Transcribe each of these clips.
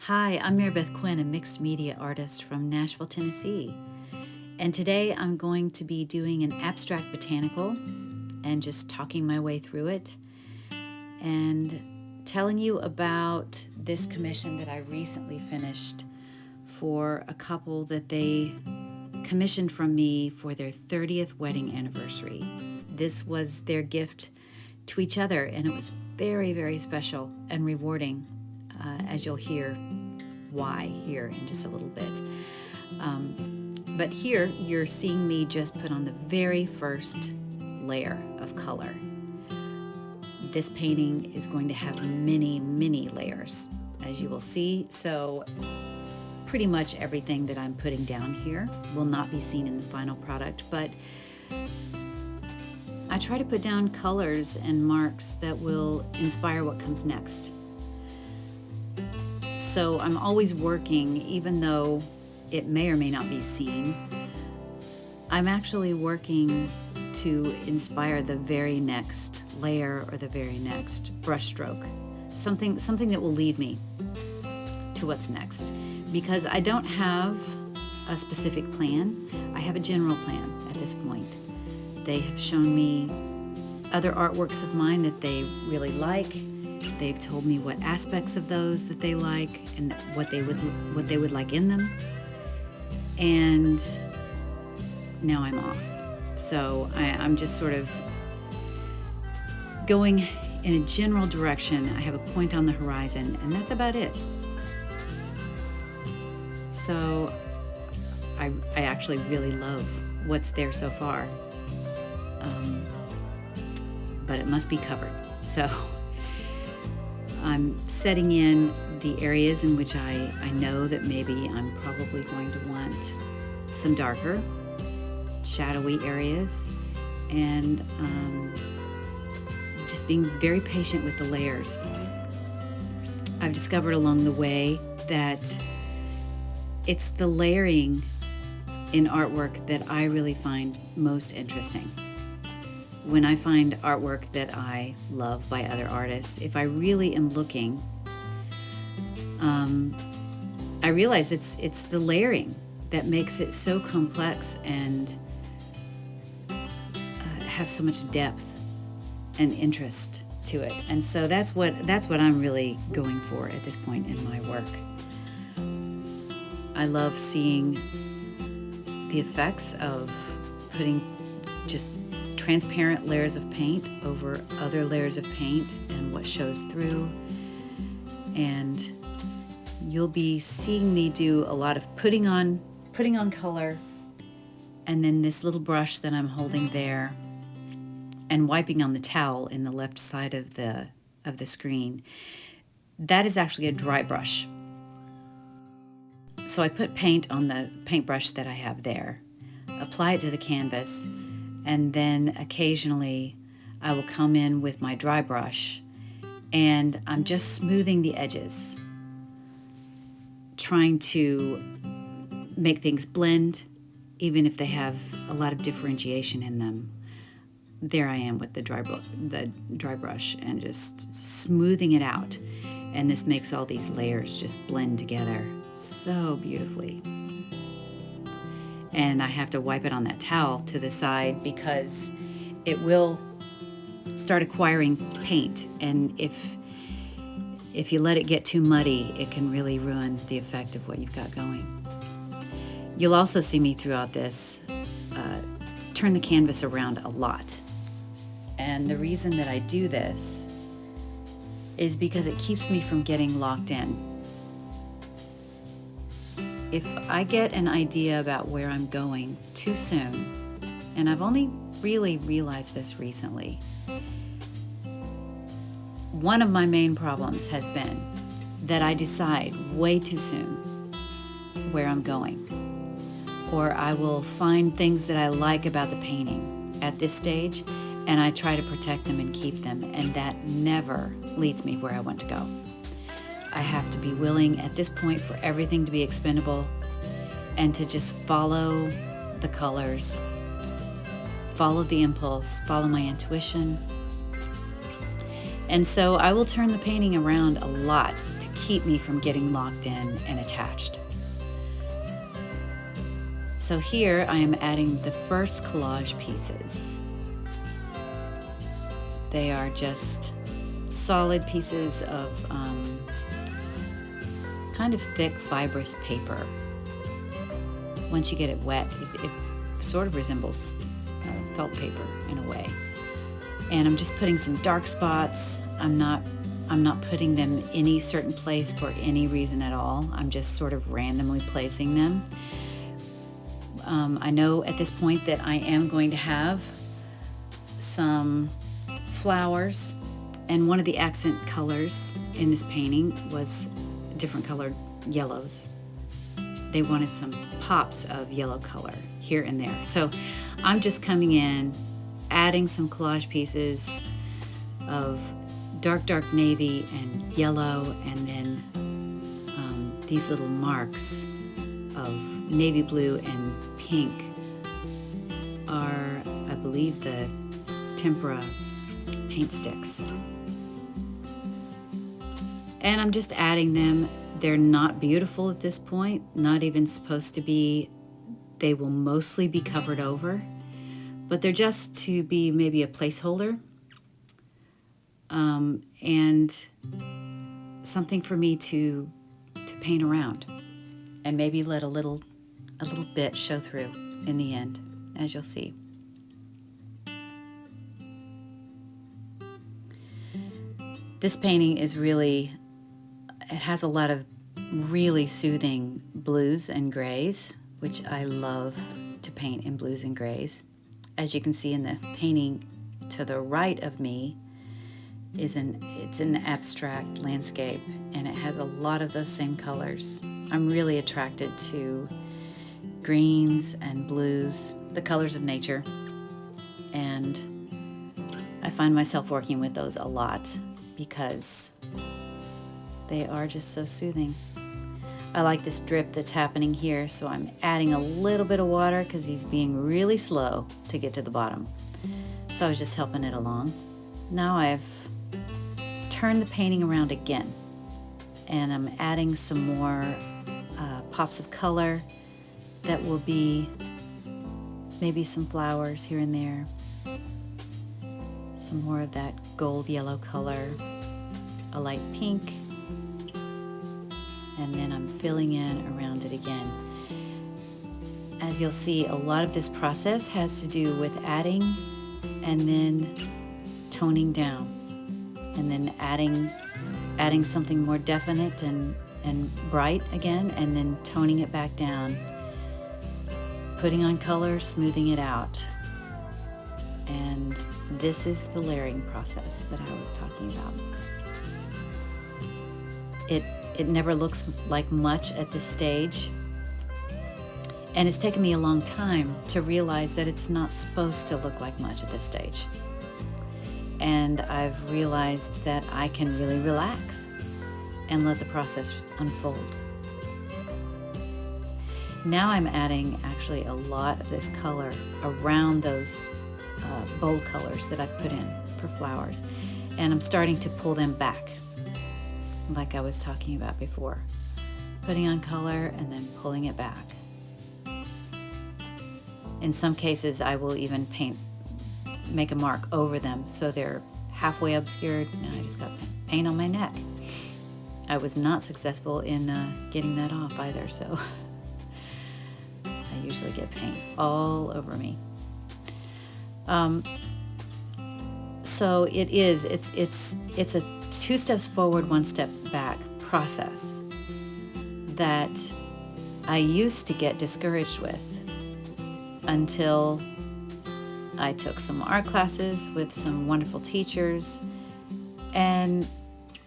Hi, I'm Mary Beth Quinn, a mixed media artist from Nashville, Tennessee. And today I'm going to be doing an abstract botanical and just talking my way through it and telling you about this commission that I recently finished for a couple that they commissioned from me for their 30th wedding anniversary. This was their gift to each other, and it was very, very special and rewarding, as you'll hear why here in just a little bit. But here you're seeing me just put on the very first layer of color. This painting is going to have many, many layers, as you will see. So pretty much everything that I'm putting down here will not be seen in the final product, but I try to put down colors and marks that will inspire what comes next. So I'm always working, even though it may or may not be seen, I'm actually working to inspire the very next layer or the very next brushstroke, something that will lead me to what's next. Because I don't have a specific plan, I have a general plan at this point. They have shown me other artworks of mine that they really like. They've told me what aspects of those that they like and what they would like in them. And now I'm off. So I'm just sort of going in a general direction. I have a point on the horizon, and that's about it. So I actually really love what's there so far. But it must be covered. So I'm setting in the areas in which I know that maybe I'm probably going to want some darker, shadowy areas, and just being very patient with the layers. I've discovered along the way that it's the layering in artwork that I really find most interesting. When I find artwork that I love by other artists, if I really am looking, I realize it's the layering that makes it so complex and have so much depth and interest to it. And so that's what I'm really going for at this point in my work. I love seeing the effects of putting just transparent layers of paint over other layers of paint and what shows through. And you'll be seeing me do a lot of putting on color, and then this little brush that I'm holding there and wiping on the towel in the left side of the screen. That is actually a dry brush. So I put paint on the paintbrush that I have there, apply it to the canvas, and then occasionally I will come in with my dry brush and I'm just smoothing the edges, trying to make things blend, even if they have a lot of differentiation in them. There I am with the dry brush and just smoothing it out. And this makes all these layers just blend together so beautifully. And I have to wipe it on that towel to the side because it will start acquiring paint, and if you let it get too muddy, it can really ruin the effect of what you've got going. You'll also see me throughout this turn the canvas around a lot. And the reason that I do this is because it keeps me from getting locked in. If I get an idea about where I'm going too soon, and I've only really realized this recently, one of my main problems has been that I decide way too soon where I'm going. Or I will find things that I like about the painting at this stage, and I try to protect them and keep them, and that never leads me where I want to go. I have to be willing at this point for everything to be expendable and to just follow the colors, follow the impulse, follow my intuition, And so I will turn the painting around a lot to keep me from getting locked in and attached. So here I am adding the first collage pieces. They are just solid pieces of kind of thick fibrous paper. Once you get it wet, it sort of resembles felt paper in a way. And I'm just putting some dark spots. I'm not putting them in any certain place for any reason at all. I'm just sort of randomly placing them. I know at this point that I am going to have some flowers, and one of the accent colors in this painting was different colored yellows. They wanted some pops of yellow color here and there. So I'm just coming in, adding some collage pieces of dark navy and yellow, and then these little marks of navy blue and pink are, I believe, the tempera paint sticks. And I'm just adding them. They're not beautiful at this point, not even supposed to be. They will mostly be covered over, but they're just to be maybe a placeholder and something for me to paint around, and maybe let a little bit show through in the end, as you'll see. This painting is really, it has a lot of really soothing blues and grays, which I love to paint in blues and grays. As you can see in the painting to the right of me, it's an abstract landscape, and it has a lot of those same colors. I'm really attracted to greens and blues, the colors of nature, and I find myself working with those a lot because they are just so soothing. I like this drip that's happening here, so I'm adding a little bit of water because he's being really slow to get to the bottom. So I was just helping it along. Now I've turned the painting around again, and I'm adding some more pops of color that will be maybe some flowers here and there, some more of that gold yellow color, a light pink, and then I'm filling in around it again. As you'll see, a lot of this process has to do with adding and then toning down, and then adding something more definite and bright again, and then toning it back down, putting on color, smoothing it out. And this is the layering process that I was talking about. It never looks like much at this stage, and it's taken me a long time to realize that it's not supposed to look like much at this stage. And I've realized that I can really relax and let the process unfold. Now I'm adding actually a lot of this color around those bold colors that I've put in for flowers, and I'm starting to pull them back, like I was talking about before, putting on color and then pulling it back. In some cases, I will even make a mark over them so they're halfway obscured. Now I just got paint on my neck. I was not successful in getting that off either, so I usually get paint all over me. So it's a 2 steps forward, 1 step back process that I used to get discouraged with until I took some art classes with some wonderful teachers and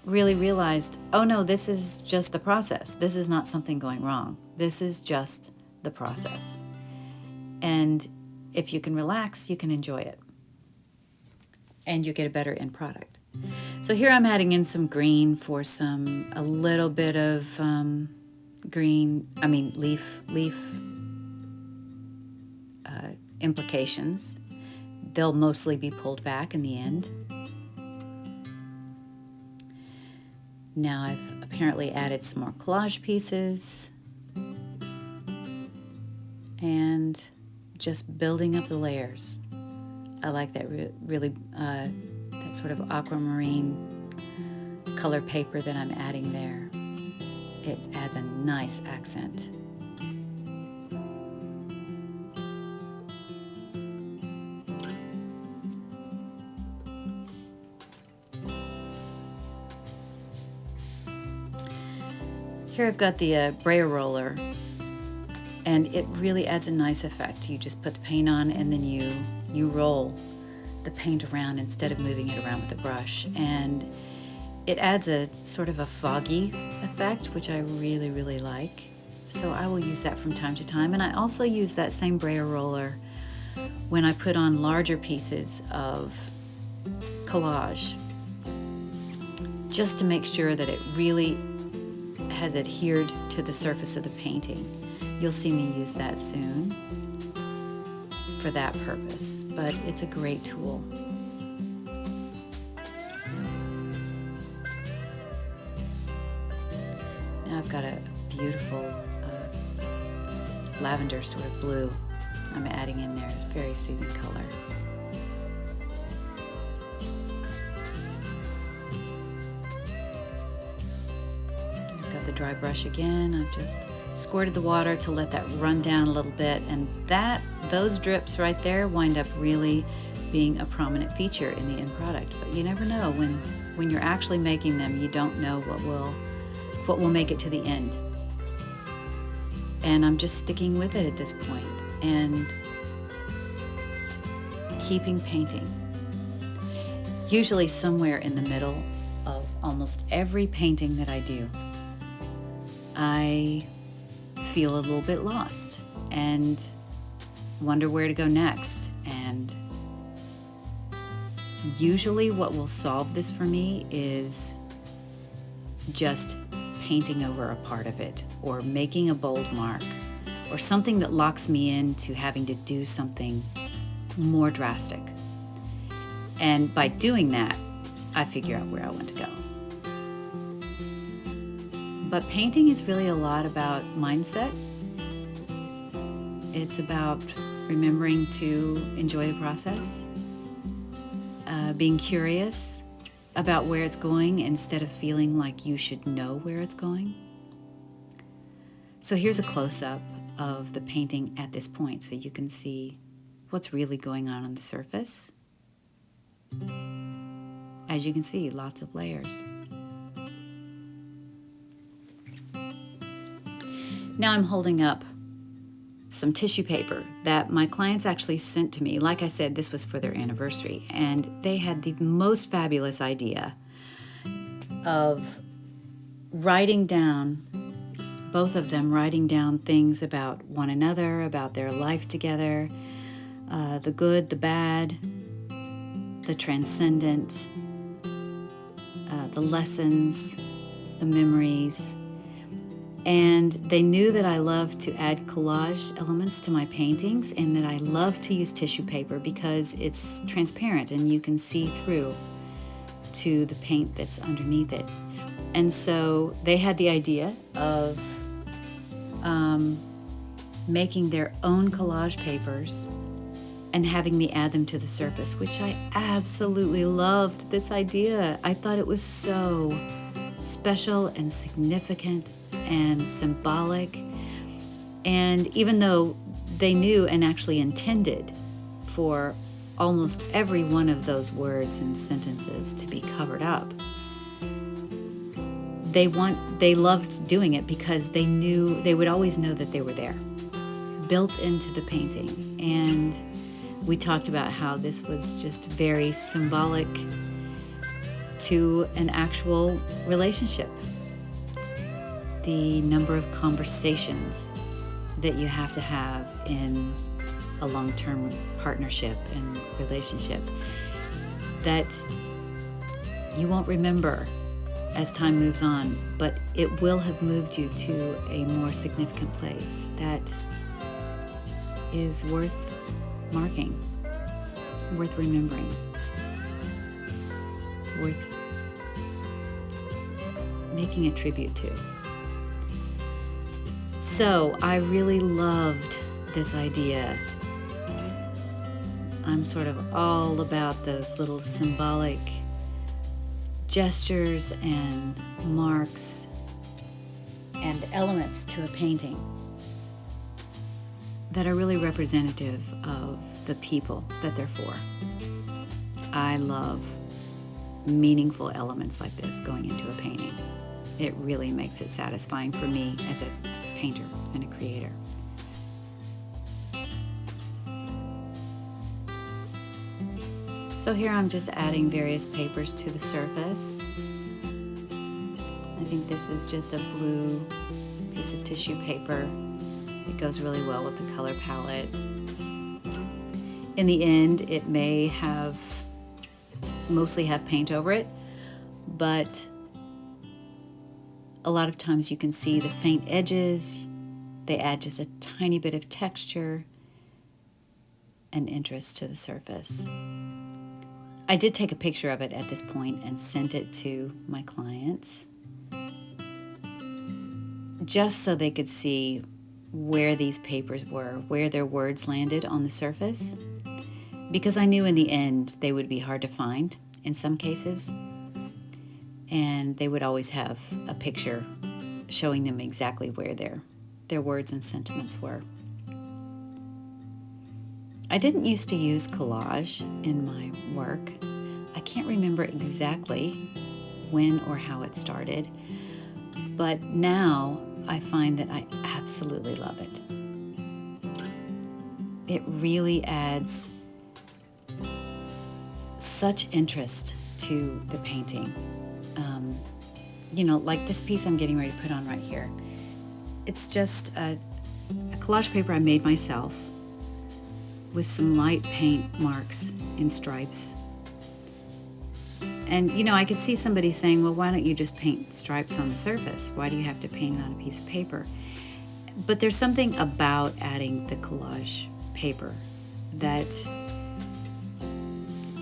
really realized, oh no, this is just the process. This is not something going wrong. This is just the process. And if you can relax, you can enjoy it. And you get a better end product. So here I'm adding in some green for a little bit of leaf implications. They'll mostly be pulled back in the end. Now I've apparently added some more collage pieces and just building up the layers. I like that really that sort of aquamarine color paper that I'm adding there. It adds a nice accent. Here I've got the brayer roller, and it really adds a nice effect. You just put the paint on and then you roll the paint around instead of moving it around with a brush. And it adds a sort of a foggy effect, which I really, really like. So I will use that from time to time. And I also use that same brayer roller when I put on larger pieces of collage, just to make sure that it really has adhered to the surface of the painting. You'll see me use that soon for that purpose, but it's a great tool. Now I've got a beautiful lavender sort of blue I'm adding in there. It's a very soothing color. The dry brush again. I've just squirted the water to let that run down a little bit, and those drips right there wind up really being a prominent feature in the end product. But you never know, when you're actually making them, you don't know what will make it to the end. And I'm just sticking with it at this point and keeping painting. Usually somewhere in the middle of almost every painting that I do, I feel a little bit lost and wonder where to go next. And usually what will solve this for me is just painting over a part of it, or making a bold mark, or something that locks me into having to do something more drastic. And by doing that, I figure out where I want to go. But painting is really a lot about mindset. It's about remembering to enjoy the process, being curious about where it's going instead of feeling like you should know where it's going. So here's a close-up of the painting at this point so you can see what's really going on the surface. As you can see, lots of layers. Now I'm holding up some tissue paper that my clients actually sent to me. Like I said, this was for their anniversary, and they had the most fabulous idea of writing down, both of them writing down things about one another, about their life together, the good, the bad, the transcendent, the lessons, the memories. And they knew that I love to add collage elements to my paintings, and that I love to use tissue paper because it's transparent and you can see through to the paint that's underneath it. And so they had the idea of making their own collage papers and having me add them to the surface, which I absolutely loved this idea. I thought it was so special and significant and symbolic. And even though they knew and actually intended for almost every one of those words and sentences to be covered up, they loved doing it because they knew they would always know that they were there, built into the painting. And we talked about how this was just very symbolic to an actual relationship. The number of conversations that you have to have in a long-term partnership and relationship that you won't remember as time moves on, but it will have moved you to a more significant place that is worth marking, worth remembering, worth making a tribute to. So I really loved this idea. I'm sort of all about those little symbolic gestures and marks and elements to a painting that are really representative of the people that they're for. I love meaningful elements like this going into a painting. It really makes it satisfying for me as a painter and a creator. So here I'm just adding various papers to the surface. I think this is just a blue piece of tissue paper. It goes really well with the color palette. In the end, it may mostly have paint over it, but a lot of times you can see the faint edges. They add just a tiny bit of texture and interest to the surface. I did take a picture of it at this point and sent it to my clients just so they could see where these papers were, where their words landed on the surface, because I knew in the end they would be hard to find in some cases, and they would always have a picture showing them exactly where their words and sentiments were. I didn't used to use collage in my work. I can't remember exactly when or how it started, but now I find that I absolutely love it. It really adds such interest to the painting. Like this piece I'm getting ready to put on right here. It's just a collage paper I made myself with some light paint marks in stripes. And, I could see somebody saying, well, why don't you just paint stripes on the surface? Why do you have to paint it on a piece of paper? But there's something about adding the collage paper that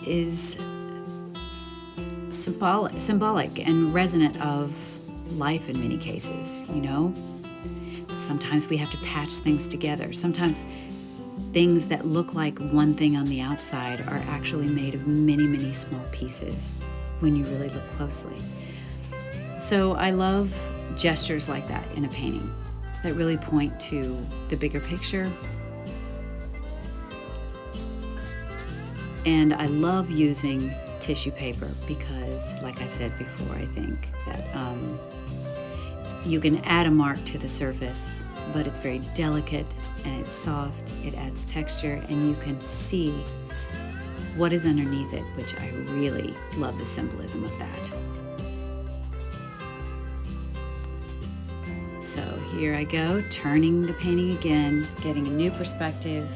is symbolic and resonant of life in many cases, Sometimes we have to patch things together. Sometimes things that look like one thing on the outside are actually made of many, many small pieces when you really look closely. So I love gestures like that in a painting that really point to the bigger picture. And I love using tissue paper because, like I said before, I think that you can add a mark to the surface, but it's very delicate and it's soft, it adds texture, and you can see what is underneath it, which I really love the symbolism of that. So here I go, turning the painting again, getting a new perspective.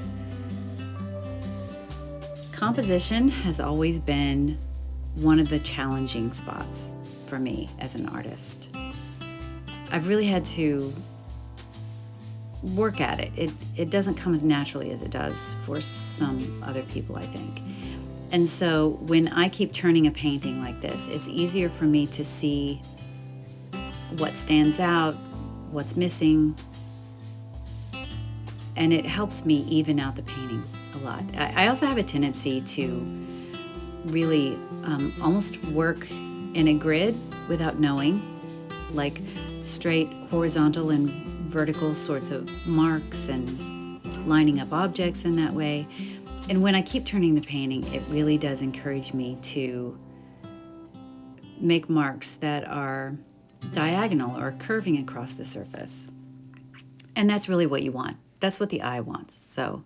Composition has always been one of the challenging spots for me as an artist. I've really had to work at it. It doesn't come as naturally as it does for some other people, I think. And so when I keep turning a painting like this, it's easier for me to see what stands out, what's missing, and it helps me even out the painting a lot. I also have a tendency to really almost work in a grid without knowing, like straight, horizontal, and vertical sorts of marks and lining up objects in that way. And when I keep turning the painting, it really does encourage me to make marks that are diagonal or curving across the surface. And that's really what you want. That's what the eye wants. So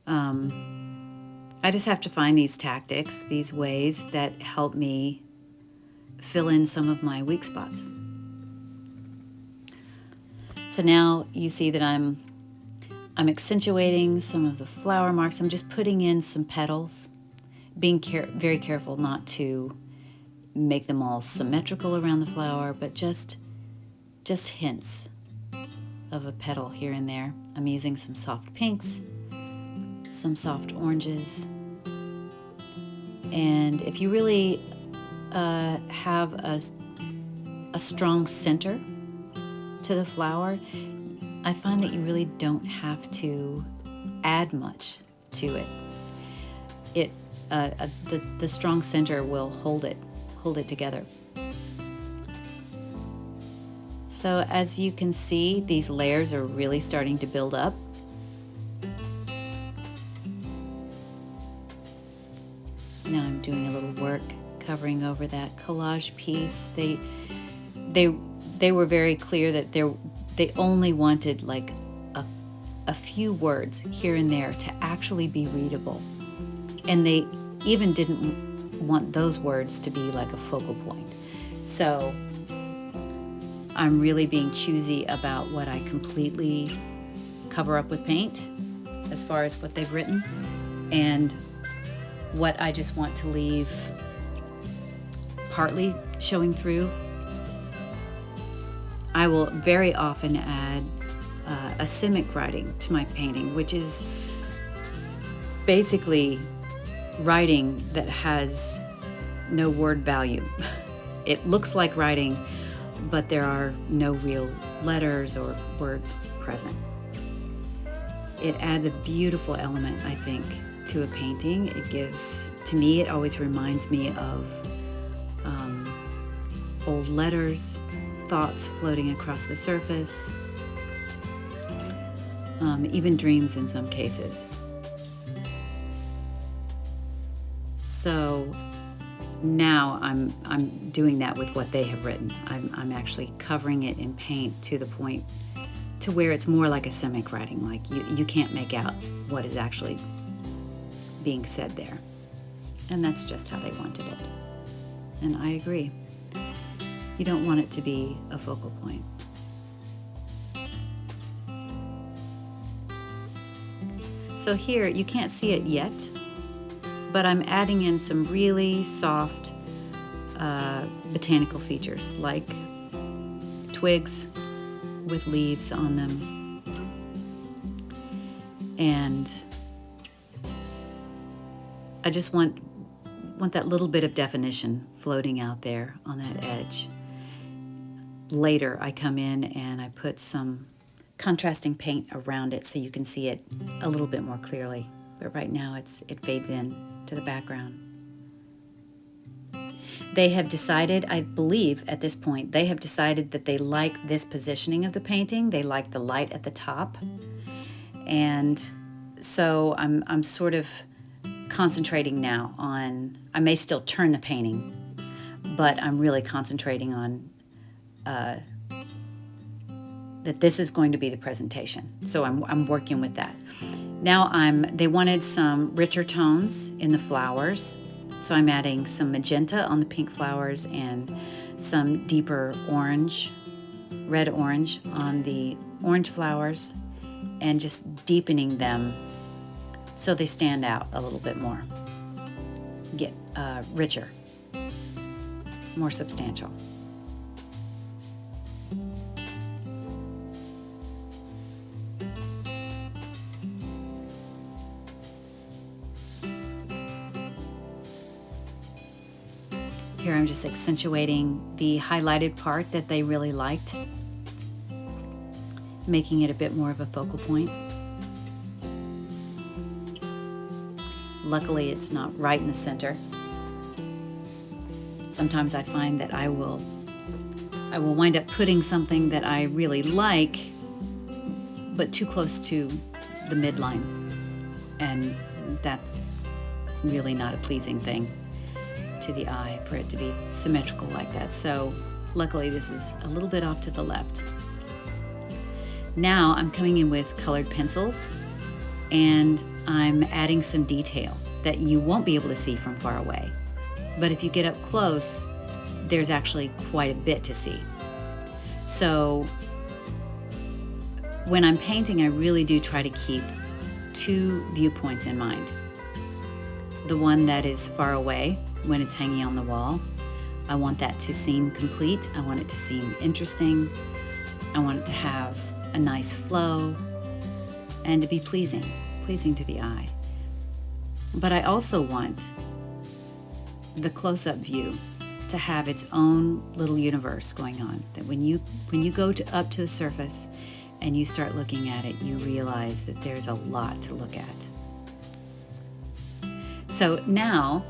I just have to find these tactics, these ways that help me fill in some of my weak spots. So now you see that I'm accentuating some of the flower marks. I'm just putting in some petals, being very careful not to make them all symmetrical around the flower, but just hints of a petal here and there. I'm using some soft pinks, some soft oranges, and if you really have a strong center to the flower, I find that you really don't have to add much to it. The strong center will hold it together. So as you can see, these layers are really starting to build up. Now I'm doing a little work covering over that collage piece. They were very clear that they only wanted like a few words here and there to actually be readable. And they even didn't want those words to be like a focal point. So I'm really being choosy about what I completely cover up with paint as far as what they've written, and what I just want to leave partly showing through. I will very often add acrylic writing to my painting, which is basically writing that has no word value. It looks like writing, but there are no real letters or words present. It adds a beautiful element, I think, to a painting. It gives, to me, it always reminds me of old letters, thoughts floating across the surface, even dreams in some cases. So now I'm doing that with what they have written. I'm actually covering it in paint to the point to where it's more like acrylic writing, like you can't make out what is actually being said there. And that's just how they wanted it. And I agree. You don't want it to be a focal point. So here, you can't see it yet, but I'm adding in some really soft botanical features, like twigs with leaves on them. And I just want that little bit of definition floating out there on that edge. Later, I come in and I put some contrasting paint around it so you can see it a little bit more clearly. But right now, it fades in to the background. They have decided, I believe at this point, they have decided that they like this positioning of the painting. They like the light at the top. And so I'm sort of concentrating now on, I may still turn the painting, but I'm really concentrating on that this is going to be the presentation. So I'm working with that. Now they wanted some richer tones in the flowers. So I'm adding some magenta on the pink flowers and some deeper orange, red-orange on the orange flowers, and just deepening them so they stand out a little bit more, get richer, more substantial. Here I'm just accentuating the highlighted part that they really liked, making it a bit more of a focal point. Luckily, it's not right in the center. Sometimes I find that I will wind up putting something that I really like, but too close to the midline, and that's really not a pleasing thing to the eye for it to be symmetrical like that. So luckily this is a little bit off to the left. Now I'm coming in with colored pencils and I'm adding some detail that you won't be able to see from far away. But if you get up close, there's actually quite a bit to see. So when I'm painting, I really do try to keep two viewpoints in mind. The one that is far away, when it's hanging on the wall, I want that to seem complete. I want it to seem interesting. I want it to have a nice flow and to be pleasing to the eye. But I also want the close-up view to have its own little universe going on. That when you go up to the surface and you start looking at it, you realize that there's a lot to look at. So now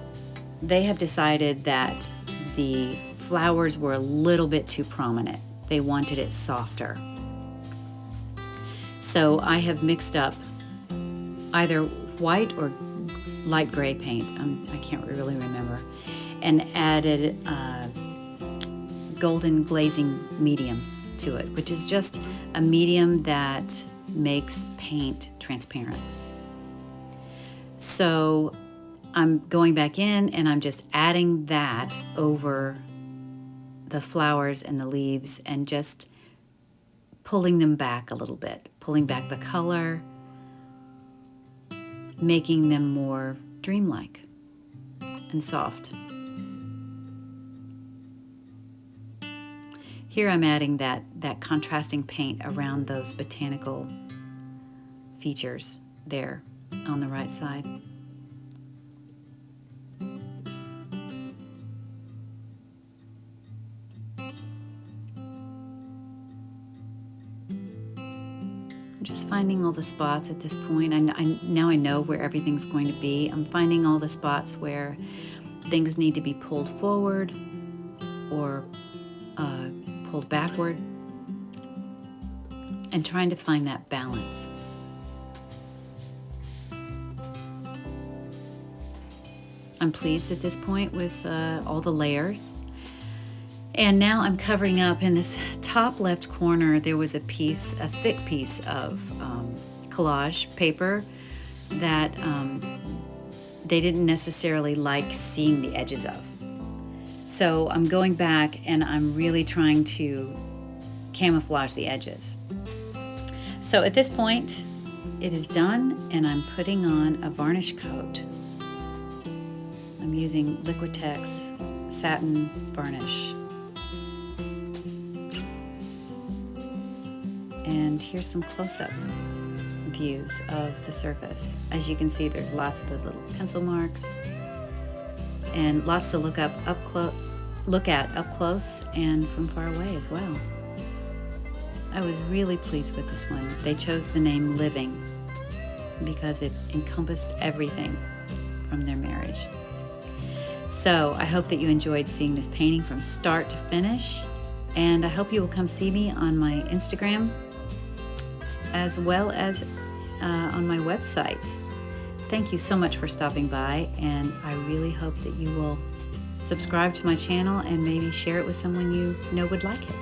they have decided that the flowers were a little bit too prominent. They wanted it softer. So I have mixed up either white or light gray paint, I can't really remember, and added golden glazing medium to it, which is just a medium that makes paint transparent. So I'm going back in and I'm just adding that over the flowers and the leaves and just pulling them back a little bit, pulling back the color, making them more dreamlike and soft. Here I'm adding that contrasting paint around those botanical features there on the right side. I'm just finding all the spots at this point. Now I know where everything's going to be. I'm finding all the spots where things need to be pulled forward or pulled backward, and trying to find that balance. I'm pleased at this point with all the layers. And now I'm covering up in this top left corner. There was a thick piece of collage paper that they didn't necessarily like seeing the edges of. So I'm going back and I'm really trying to camouflage the edges. So at this point, it is done, and I'm putting on a varnish coat. I'm using Liquitex satin varnish. And here's some close-up views of the surface. As you can see, there's lots of those little pencil marks and lots to look at up close and from far away as well. I was really pleased with this one. They chose the name Living because it encompassed everything from their marriage. So I hope that you enjoyed seeing this painting from start to finish, and I hope you will come see me on my Instagram as well as on my website. Thank you so much for stopping by, and I really hope that you will subscribe to my channel and maybe share it with someone you know would like it.